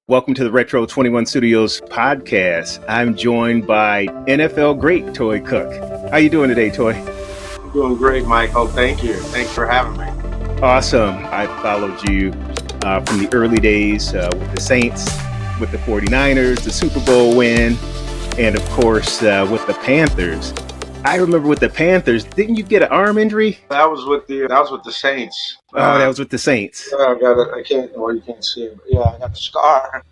Welcome to the Retro 21 Studios podcast. I'm joined by NFL great Toi Cook. How you doing today, Toi? I'm doing great, Michael. Thank you. Thanks for having me. Awesome. I followed you from the early days with the Saints, with the 49ers, the Super Bowl win, and of course with the Panthers. I remember with the Panthers, didn't you get an arm injury? That was with the Saints. Oh, that was with the Saints. Yeah, I got it. I can't. Well, you can't see it. But yeah, I got the scar.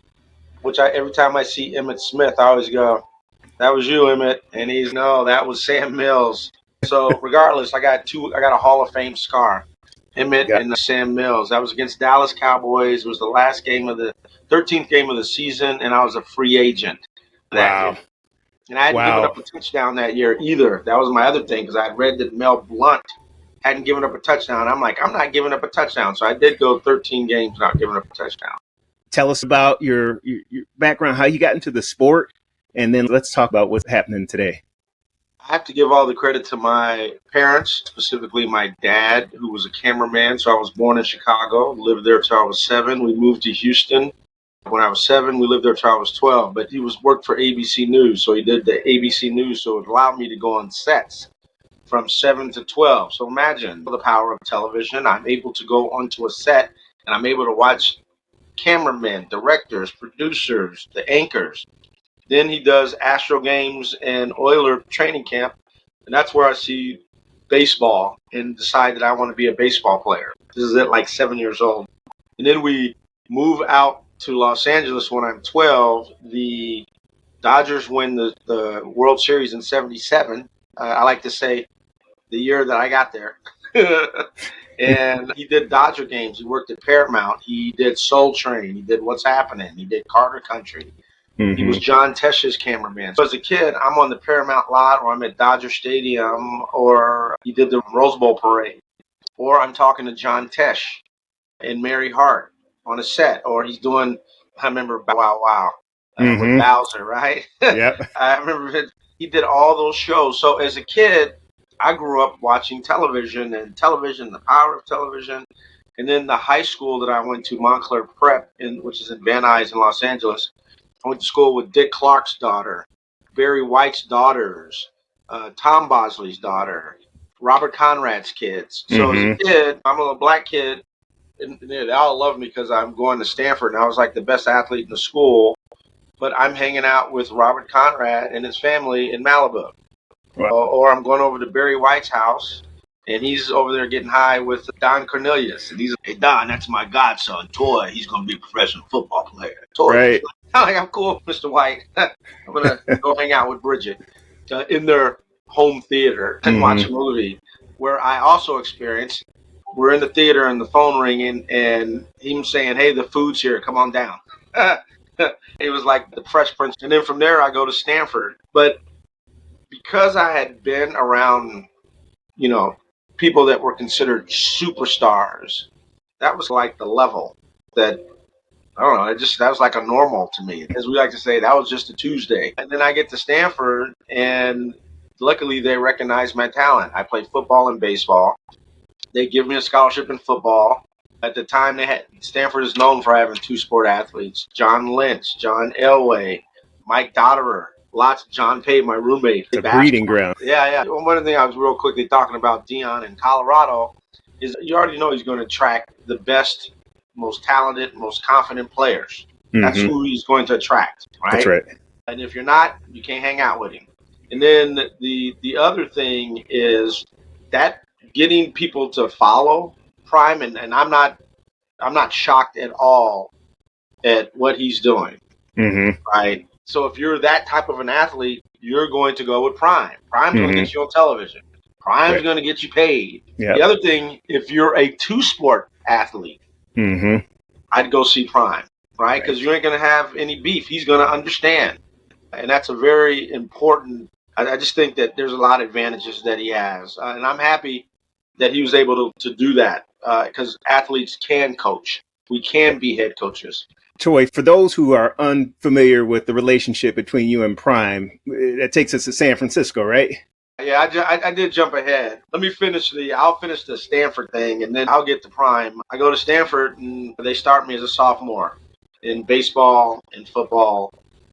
Which every time I see Emmitt Smith, I always go, "That was you, Emmitt," and he's no, that was Sam Mills. So regardless, I got a Hall of Fame scar. Emmitt and Sam Mills. That was against Dallas Cowboys. It was the last game of the 13th game of the season, and I was a free agent that year. And I hadn't given up a touchdown that year either. That was my other thing because I had read that Mel Blount hadn't given up a touchdown. I'm like, I'm not giving up a touchdown. So I did go 13 games without giving up a touchdown. Tell us about your background, how you got into the sport, and then let's talk about what's happening today. I have to give all the credit to my parents, specifically my dad, who was a cameraman. So I was born in Chicago, lived there till I was 7. We moved to Houston when I was 7. We lived there till I was 12. But he worked for ABC News, so he did the ABC News, so it allowed me to go on sets from 7 to 12. So imagine the power of television. I'm able to go onto a set, and I'm able to watch cameramen, directors, producers, the anchors. Then he does Astro games and Oiler training camp, and that's where I see baseball and decide that I want to be a baseball player. This is at like 7 years old. And then we move out to Los Angeles when I'm 12. The Dodgers win the World Series in 77. I like to say the year that I got there. And he did Dodger games. He worked at Paramount. He did Soul Train. He did What's Happening. He did Carter Country. He was John Tesh's cameraman. So as a kid, I'm on the Paramount lot, or I'm at Dodger Stadium, or he did the Rose Bowl parade, or I'm talking to John Tesh and Mary Hart on a set, or he's doing, I remember Wow Wow with Bowser, right? Yep. I remember he did all those shows. So as a kid, I grew up watching television, the power of television. And then the high school that I went to, Montclair Prep, which is in Van Nuys in Los Angeles, I went to school with Dick Clark's daughter, Barry White's daughters, Tom Bosley's daughter, Robert Conrad's kids. So as a kid, I'm a little black kid, and they all love me because I'm going to Stanford, and I was like the best athlete in the school. But I'm hanging out with Robert Conrad and his family in Malibu. Wow. Or I'm going over to Barry White's house, and he's over there getting high with Don Cornelius. And he's like, "Hey, Don, that's my godson, Toi. He's going to be a professional football player." Toi. Right. I'm like, "I'm cool, Mr. White. I'm going to go hang out with Bridget in their home theater and watch a movie." Where I also experienced, we're in the theater and the phone ringing, and him saying, "Hey, the food's here. Come on down." It was like the Fresh Prince. And then from there, I go to Stanford. But because I had been around, people that were considered superstars, that was like the level that, I don't know, that was like a normal to me. As we like to say, that was just a Tuesday. And then I get to Stanford, and luckily they recognized my talent. I played football and baseball. They give me a scholarship in football. At the time, Stanford is known for having 2 sport athletes: John Lynch, John Elway, Mike Dotterer. John Pay, my roommate. It's a breeding ground. Yeah. One of the things I was real quickly talking about Dion in Colorado is you already know he's going to attract the best, most talented, most confident players. That's who he's going to attract, right? That's right. And if you're not, you can't hang out with him. And then the other thing is that getting people to follow Prime, and I'm not shocked at all at what he's doing, right? So if you're that type of an athlete, you're going to go with Prime. Prime's going to get you on television. Prime's going to get you paid. Yep. The other thing, if you're a 2-sport athlete, I'd go see Prime, right? Because you ain't going to have any beef. He's going to understand. And that's a very important, I just think that there's a lot of advantages that he has. And I'm happy that he was able to do that because athletes can coach. We can be head coaches. Toi, for those who are unfamiliar with the relationship between you and Prime, that takes us to San Francisco, right? Yeah, I did jump ahead. I'll finish the Stanford thing, and then I'll get to Prime. I go to Stanford, and they start me as a sophomore. in baseball and football.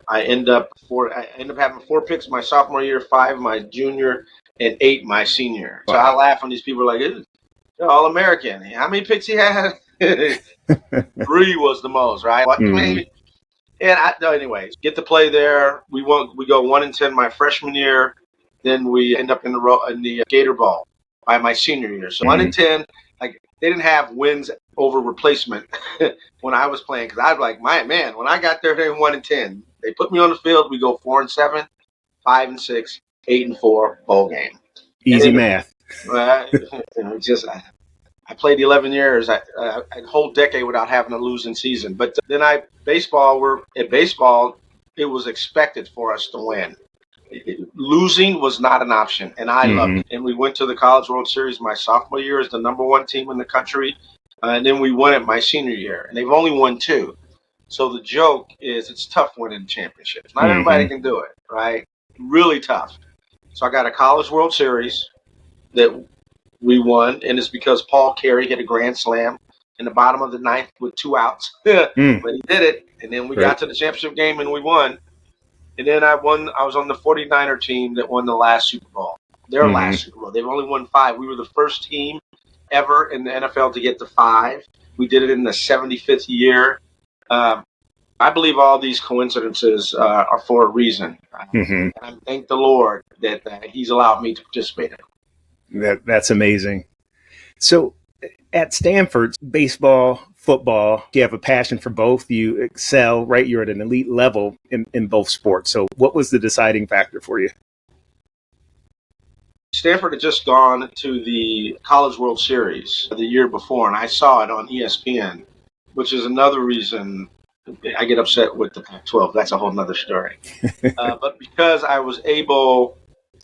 I end up having 4 picks my sophomore year, 5 my junior, and 8 my senior. So I laugh when these people are like, "You're all American. How many picks he had?" 3 was the most, right? What? Mm-hmm. No, anyways, get to play there. We go 1-10 my freshman year. Then we end up in the Gator Bowl by my senior year. So 1-10, like they didn't have wins over replacement when I was playing, because I'd be like, man, when I got there, they were 1-10. They put me on the field. We go 4-7, 5-6, 8-4 bowl game. Easy math. I played 11 years, a whole decade without having a losing season. But then at baseball, it was expected for us to win. Losing was not an option, and I loved it. And we went to the College World Series my sophomore year as the #1 team in the country, and then we won it my senior year. And they've only won 2. So the joke is it's tough winning championships. Not everybody can do it, right? Really tough. So I got a College World Series that we won, and it's because Paul Carey hit a grand slam in the bottom of the 9th with 2 outs. But he did it, and then we got to the championship game and we won. And then I was on the 49er team that won the last Super Bowl, their last Super Bowl. They've only won 5. We were the first team ever in the NFL to get to 5. We did it in the 75th year. I believe all these coincidences are for a reason. And I thank the Lord that He's allowed me to participate in it. That's amazing. So at Stanford, baseball, football, you have a passion for both. You excel, right? You're at an elite level in both sports. So what was the deciding factor for you? Stanford had just gone to the College World Series the year before, and I saw it on ESPN, which is another reason I get upset with the Pac-12. That's a whole nother story. But because I was able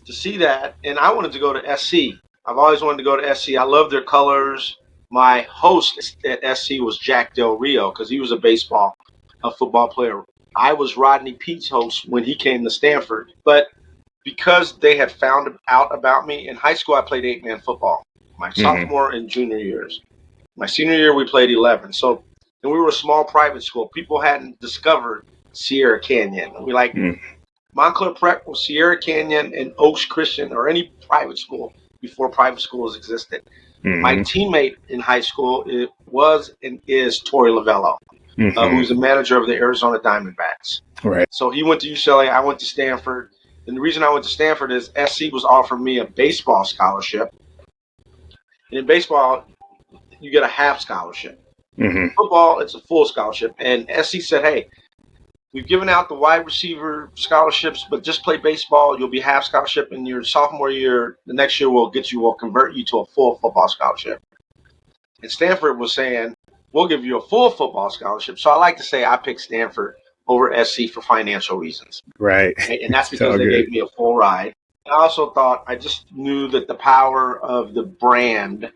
to see that, and I wanted to go to SC. I've always wanted to go to SC. I love their colors. My host at SC was Jack Del Rio, because he was a football player. I was Rodney Pete's host when he came to Stanford. But because they had found out about me, in high school I played 8-man football my sophomore and junior years. My senior year we played 11. So, and we were a small private school. People hadn't discovered Sierra Canyon. We Montclair Prep was Sierra Canyon and Oaks Christian, or any private school before private schools existed. My teammate in high school was and is Torey Lavello, who's the manager of the Arizona Diamondbacks. Right. So he went to UCLA. I went to Stanford. And the reason I went to Stanford is SC was offering me a baseball scholarship. And in baseball, you get a half scholarship. Football, it's a full scholarship. And SC said, hey, we've given out the wide receiver scholarships, but just play baseball. You'll be half scholarship in your sophomore year. The next year we'll convert you to a full football scholarship. And Stanford was saying, we'll give you a full football scholarship. So I like to say I picked Stanford over SC for financial reasons. Right. And that's because they gave me a full ride. I also I just knew that the power of the brand,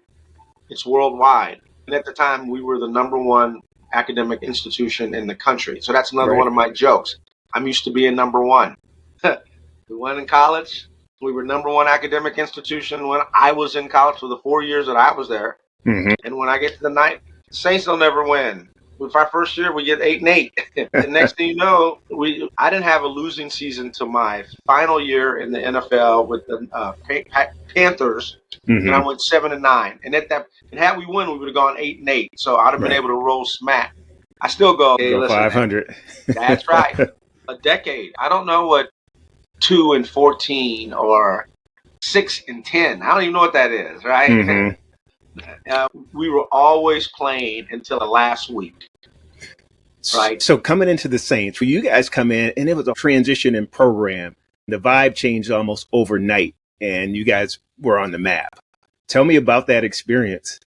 it's worldwide. And at the time, we were the #1 academic institution in the country. So that's another one of my jokes. I'm used to being #1. We went in college. We were #1 academic institution when I was in college for the 4 years that I was there. And when I get to the 9th, the Saints will never win. With our first year, we get 8-8. The next thing you know, I didn't have a losing season to my final year in the NFL with the Panthers, and I went 7-9. And had we won, we would have gone 8-8. So I'd have been able to roll smack. I still go, hey, listen, 500. Man, that's right. A decade. I don't know what 2-14 or 6-10. I don't even know what that is, right? We were always playing until the last week. Right. So coming into the Saints, for you guys come in, and it was a transition in program. The vibe changed almost overnight, and you guys were on the map. Tell me about that experience.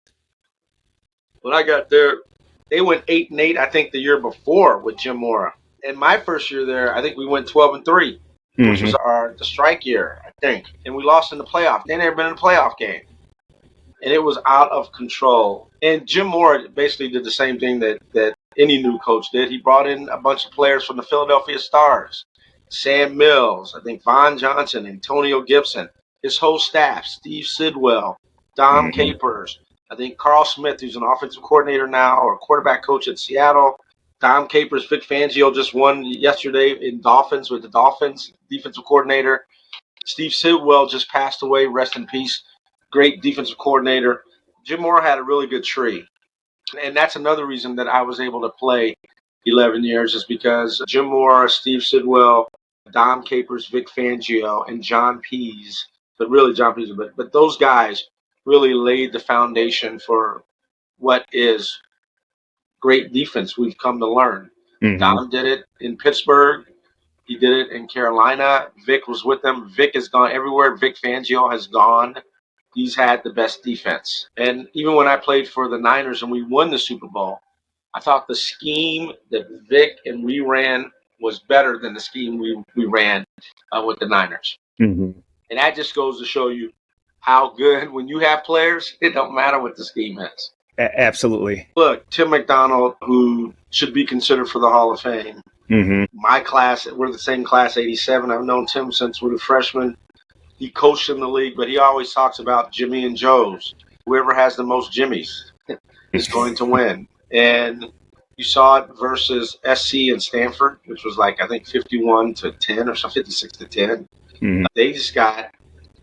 When I got there, they went 8-8, I think, the year before with Jim Mora. And my first year there, I think we went 12-3, which was the strike year, I think. And we lost in the playoff. They never been in a playoff game. And it was out of control. And Jim Mora basically did the same thing that any new coach did. He brought in a bunch of players from the Philadelphia Stars. Sam Mills, I think Von Johnson, Antonio Gibson, his whole staff, Steve Sidwell, Dom Capers, I think Carl Smith, who's an offensive coordinator now or a quarterback coach at Seattle. Dom Capers, Vic Fangio just won yesterday in Dolphins with the Dolphins defensive coordinator. Steve Sidwell just passed away. Rest in peace. Great defensive coordinator. Jim Mora had a really good tree. And that's another reason that I was able to play 11 years is because Jim Mora, Steve Sidwell, Dom Capers, Vic Fangio, and John Pease, but really John Pease, but those guys really laid the foundation for what is great defense we've come to learn. Mm-hmm. Dom did it in Pittsburgh. He did it in Carolina. Vic was with them. Vic has gone everywhere. Vic Fangio has gone. He's had the best defense. And even when I played for the Niners and we won the Super Bowl, I thought the scheme that Vic and we ran was better than the scheme we ran with the Niners. Mm-hmm. And that just goes to show you how good, when you have players, it don't matter what the scheme is. Absolutely. Look, Tim McDonald, who should be considered for the Hall of Fame. Mm-hmm. My class, we're the same class, 87. I've known Tim since we were freshmen. He coached in the league, but he always talks about Jimmy and Joe's. Whoever has the most Jimmys is going to win. And you saw it versus SC and Stanford, which was like, I think, 51-10 or something, 56-10. Mm-hmm. They just got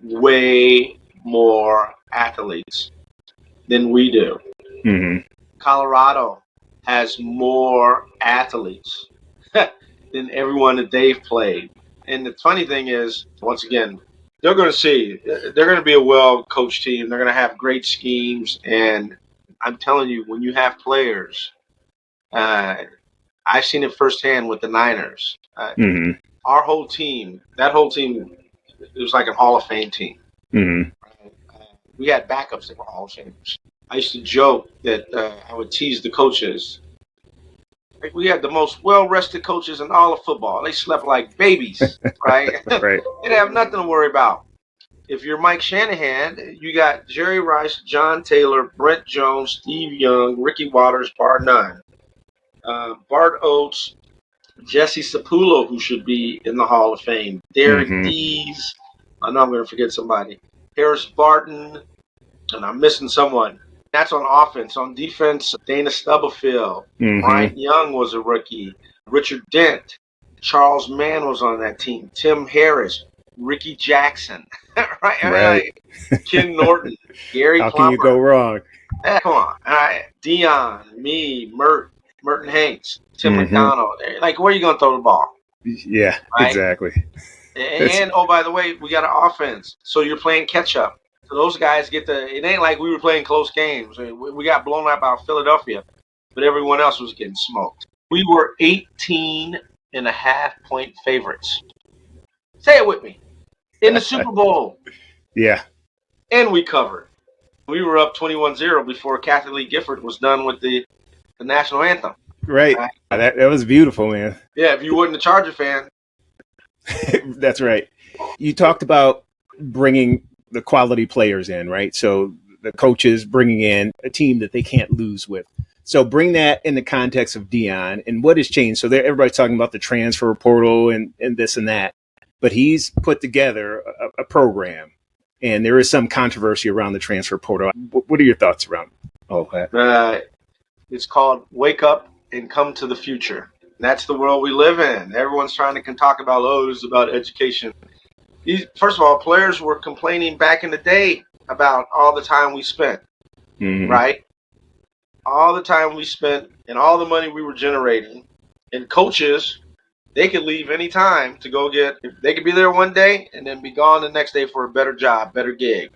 way more athletes than we do. Mm-hmm. Colorado has more athletes than everyone that they've played. And the funny thing is, once again, they're going to be a well-coached team. They're going to have great schemes. And I'm telling you, when you have players, I've seen it firsthand with the Niners. Mm-hmm. Our whole team, it was like a Hall of Fame team. Mm-hmm. We had backups that were Hall of Famers. I used to joke that I would tease the coaches. Like, we had the most well-rested coaches in all of football. They slept like babies, right? Right. They didn't have nothing to worry about. If you're Mike Shanahan, you got Jerry Rice, John Taylor, Brent Jones, Steve Young, Ricky Waters, bar none. Bart Oates, Jesse Sapulo, who should be in the Hall of Fame. Derek Dees. I know I'm going to forget somebody. Harris Barton, and I'm missing someone. That's on offense. On defense, Dana Stubblefield. Bryant Young was a rookie. Richard Dent. Charles Mann was on that team. Tim Harris. Ricky Jackson. right. Ken Norton. Gary How Plummer. can you go wrong? Come on. All right. Dion, me, Merton Hanks, Tim McDonald. Like, where are you going to throw the ball? Yeah, right? Exactly. And, oh, by the way, we got an offense. So you're playing catch-up. So those guys get it ain't like we were playing close games. We got blown out by Philadelphia, but everyone else was getting smoked. We were 18.5-point favorites. Say it with me. In the Super Bowl. Yeah. And we covered. We were up 21-0 before Kathy Lee Gifford was done with the national anthem. Right. That was beautiful, man. Yeah, if you weren't a Charger fan. That's right. You talked about bringing the quality players in, right? So the coaches bringing in a team that they can't lose with. So bring that in the context of Deion and what has changed. So everybody's talking about the transfer portal and this and that, but he's put together a program, and there is some controversy around the transfer portal. What are your thoughts around all that? It's called Wake Up and Come to the Future. That's the world we live in. Everyone's trying to talk about, this is about education. First of all, players were complaining back in the day about all the time we spent, right? All the time we spent and all the money we were generating. And coaches, they could leave any time to go they could be there one day and then be gone the next day for a better job, better gig.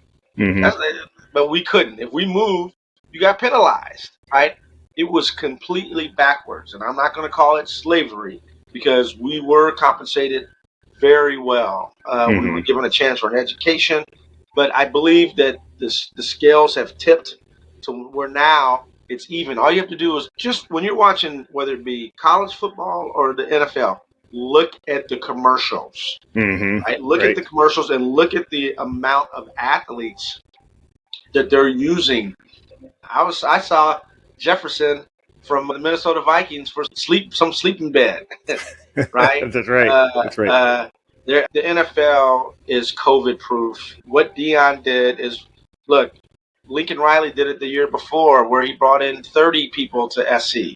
But we couldn't. If we moved, you got penalized, right? It was completely backwards. And I'm not going to call it slavery because we were compensated very well. We were given a chance for an education, but I believe that the scales have tipped to where now it's even. All you have to do is just when you're watching, whether it be college football or the NFL, look at the commercials. Right? Look at the commercials and look at the amount of athletes that they're using. I saw Jefferson from the Minnesota Vikings for some sleeping bed. Right? That's right. That's right. The NFL is COVID-proof. What Deion did is, look, Lincoln Riley did it the year before where he brought in 30 people to SC.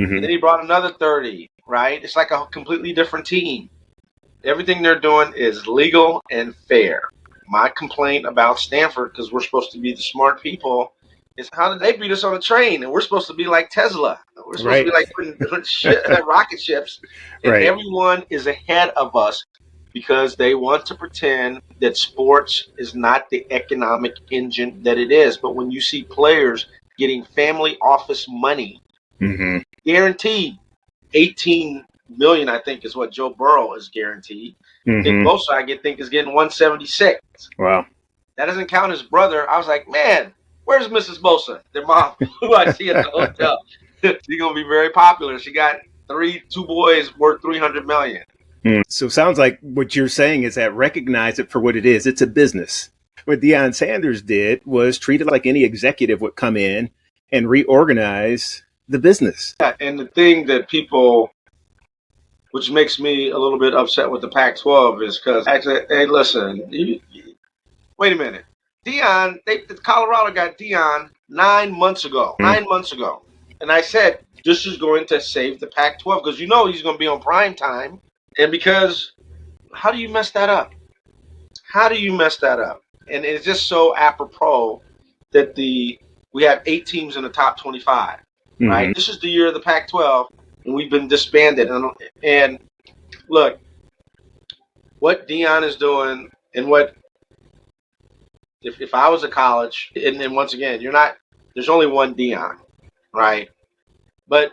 And then he brought another 30, right? It's like a completely different team. Everything they're doing is legal and fair. My complaint about Stanford, because we're supposed to be the smart people, is how did they beat us on a train? And we're supposed to be like Tesla. We're supposed to be like putting rocket ships. And everyone is ahead of us because they want to pretend that sports is not the economic engine that it is. But when you see players getting family office money, guaranteed, 18 million, I think, is what Joe Burrow is guaranteed. Nick Bosa, I think, is getting 176. Wow. That doesn't count his brother. I was like, man, where's Mrs. Bosa? Their mom, who I see at the hotel. She's gonna be very popular. She got two boys worth 300 million. So it sounds like what you're saying is that recognize it for what it is. It's a business. What Deion Sanders did was treat it like any executive would come in and reorganize the business. Yeah, and the thing that people, which makes me a little bit upset with the Pac-12, is because actually, hey, listen, wait a minute. Deion, Colorado got Deion 9 months ago. 9 months ago. And I said, this is going to save the Pac-12 because you know he's going to be on prime time. And because, how do you mess that up? How do you mess that up? And it's just so apropos that we have 8 teams in the top 25, right? This is the year of the Pac-12, and we've been disbanded. And look, what Deion is doing and what, if I was a college, and once again, there's only one Deion, right? But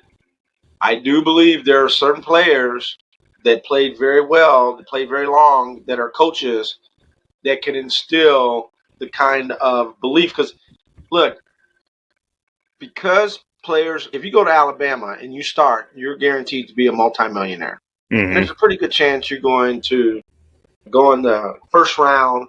I do believe there are certain players that played very well, that played very long, that are coaches that can instill the kind of belief. Because, look, because players, if you go to Alabama and you start, you're guaranteed to be a multimillionaire. And there's a pretty good chance you're going to go in the first round,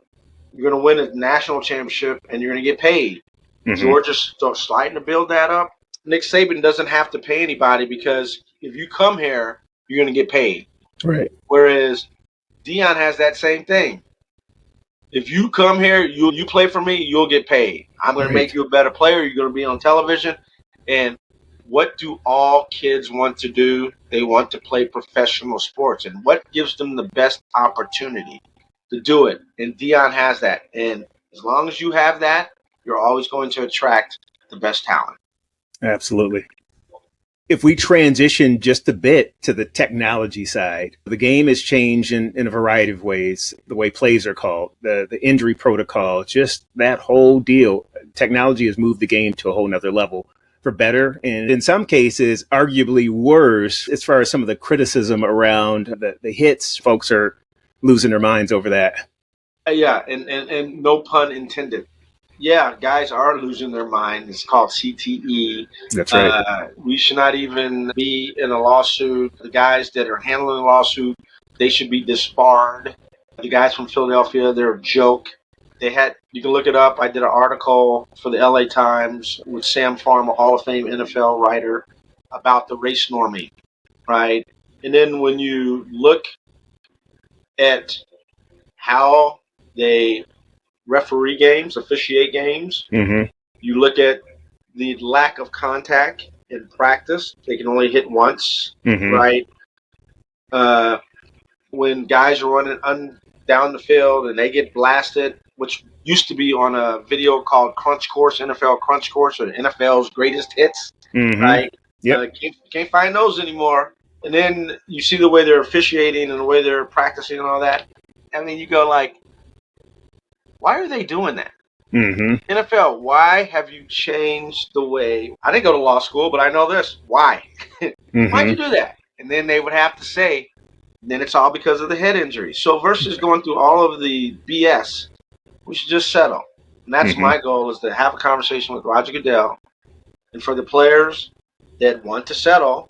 you're going to win a national championship, and you're going to get paid. Georgia's starting to build that up. Nick Saban doesn't have to pay anybody because if you come here, you're going to get paid. Right. Whereas Deion has that same thing. If you come here, you play for me, you'll get paid. I'm going to make you a better player. You're going to be on television. And what do all kids want to do? They want to play professional sports. And what gives them the best opportunity to do it? And Deion has that. And as long as you have that, you're always going to attract the best talent. Absolutely. If we transition just a bit to the technology side, the game has changed in a variety of ways. The way plays are called, the injury protocol, just that whole deal. Technology has moved the game to a whole nother level for better. And in some cases, arguably worse as far as some of the criticism around the hits. Folks are losing their minds over that. Yeah, and no pun intended. Yeah, guys are losing their mind. It's called CTE. That's right. We should not even be in a lawsuit. The guys that are handling the lawsuit, they should be disbarred. The guys from Philadelphia, they're a joke. You can look it up. I did an article for the LA Times with Sam Farmer, Hall of Fame NFL writer, about the race norming, right? And then when you look at how they referee games, officiate games. You look at the lack of contact in practice. They can only hit once, right? When guys are running down the field and they get blasted, which used to be on a video called Crunch Course, NFL Crunch Course, or NFL's Greatest Hits, right? Can't find those anymore. And then you see the way they're officiating and the way they're practicing and all that. I mean, you go like, why are they doing that? NFL, why have you changed the way? I didn't go to law school, but I know this. Why? Why'd you do that? And then they would have to say, then it's all because of the head injury. So versus going through all of the BS, we should just settle. And that's my goal, is to have a conversation with Roger Goodell. And for the players that want to settle,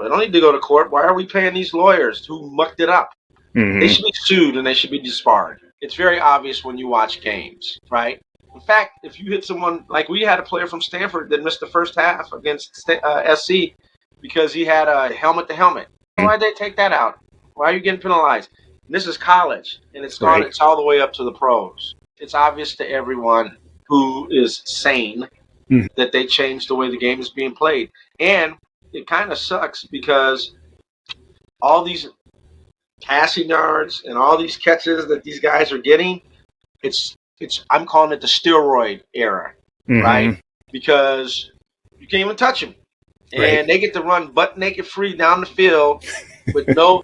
they don't need to go to court. Why are we paying these lawyers who mucked it up? They should be sued and they should be disbarred. It's very obvious when you watch games, right? In fact, if you hit someone, like we had a player from Stanford that missed the first half against SC because he had a helmet-to-helmet. Why did they take that out? Why are you getting penalized? And this is college, and it's all the way up to the pros. It's obvious to everyone who is sane that they changed the way the game is being played. And it kind of sucks because all these passing yards and all these catches that these guys are getting, it's I'm calling it the steroid era, right? Because you can't even touch them, and they get to run butt naked free down the field with no.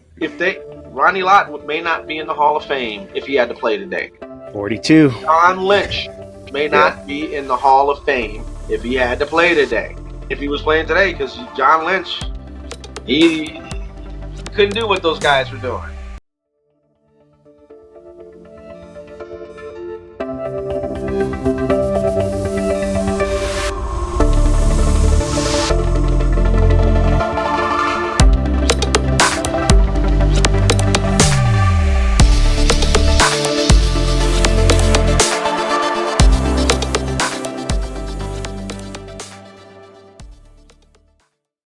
Ronnie Lott may not be in the Hall of Fame if he had to play today. 42. John Lynch may not be in the Hall of Fame if he had to play today. If he was playing today, because John Lynch, he couldn't do what those guys were doing.